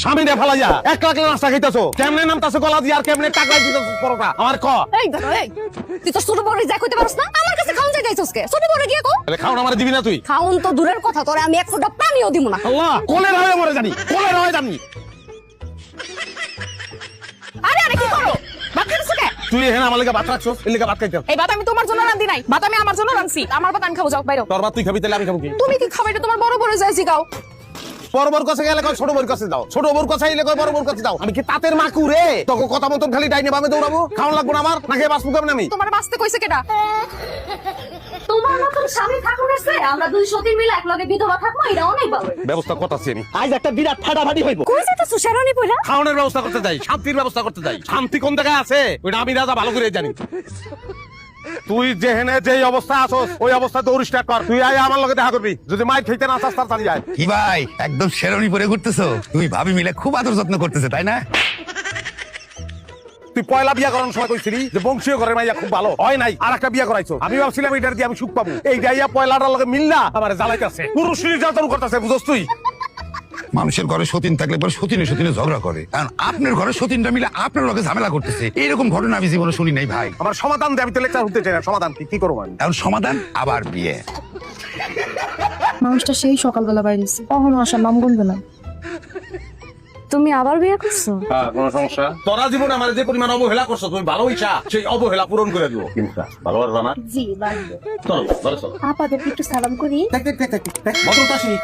স্বামীরে ফেলাইয়া এক লাখ নাস্তা খাইতেছো, কেমনে নামতাছো গলা দিয়ে আর কেমনে টাকা দিতেছো পরোটা আমার ক। এই দেখো এই তুই তো ছোট বড় যা কইতে পারছ না, আমার কাছে খাওন যাই যাইছস কে? ছোট বড় গিয়ে কো। তাহলে খাওন আমারে দিবি না তুই? খাওন তো দূরের কথা, তোরে আমি এক ফোঁটা পানিও দিব না। আল্লাহ কোলের হয়ে মরে জানি, কোলের হয়ে জানি। আরে আরে কি করো? ভাত খাইছস কে? তুই এখানে আমার লাগা ভাত রাখছস, এর লাগা ভাত খাইতে। এই ভাত আমি তোমার জন্য রান্ধি নাই, ভাত আমি আমার জন্য রাঁধছি। আমার ভাত আমি খাবো, যাও বাইরে। তোর ভাত তুই খাবি, তাহলে আমি খাবো কি? তুমি কি খাবে? এটা তোমার বড় বড় যাইছি গাও। বড় বড় কাছে গেলে কয় ছোট বড় কাছে দাও, ছোট বড় কাছে এলে কয় বড় বড় কাছে দাও। আমি কি তাতের মাকু রে? তোকে কথা মতন খালি ডাইনে বামে দৌড়াবো? খাওন লাগবো না আমার, নাকি বাঁচবো কেমন আমি? তোমার বাঁচতে কইছে কেডা? তোমার মতন স্বামী থাকুন আছে, আমরা দুই সতীর মিলে একলগে বিধবা থাকবো, এটা অনেক ভালো। ব্যবস্থা করতেছি আমি, আজ একটা বিরাট ফাটাফাটি হইব। কই যাইতাছ শেরানি পয়লা? খাওয়ানোর ব্যবস্থা করতে যাই, শান্তির ব্যবস্থা করতে যাই। শান্তি কোন জায়গায় আছে ওইটা আমি রাজা ভালো করে জানি। তুই যেহেনে যেই অবস্থা আছস ওই অবস্থা দৌড় স্টার্ট কর। তুই আয় আমার লগে দেখা করবি, যদি মাই খাইতে না চাস তার চালি যায়। কি ভাই একদম শেরনি পরে ঘুরতেছো? তুমি ভাবি মিলে খুব আদর যত্ন করতেছে তাই না? তুই পয়লা বিয়া করানোর সময় কইছিলি যে বংশীয় ঘরের মাইয়া খুব ভালো হয় নাই, আর একটা বিয়া করাইছো। আমি ভাবছিলাম এটার দিয়ে আমি সুখ পাবো, এই গাইয়া পয়লাটার লগে মিললা আমার জ্বালাইতেছে, পুরুষ নির্যাতন করতেছে, বুঝছ তুই? মানুষের ঘরে সতীন থাকলে পরে সতীনে সতীনে ঝগড়া করে, কারণ আপনার ঘরে সতীনটা মিলে আপনার লগে ঝামেলা করতেছে। এরকম ঘটনা আমি জীবনে শুনি নাই ভাই। আমার সমাধান দে, আমি তো লেকচার হতে চাই না। সমাধান কি করবো আমি? এখন সমাধান আবার বিয়ে। মানুষটা সেই সকালবেলা বাইরেছে, কখনো আসার নাম গুনবে না। তুমি আবার বিয়ে করছো? হ্যাঁ, কোনো সমস্যা? তোরা জীবনে আমার যে পরিমাণ অবহেলা করছো, তুমি ভালো ইচ্ছা সেই অবহেলা পূরণ করে দিব। কিন্তু ভালো আর জানা জি লাগবে। চলো ঘরে চলো। আপাদের একটু সালাম করি। ভদ্রতা শিখ।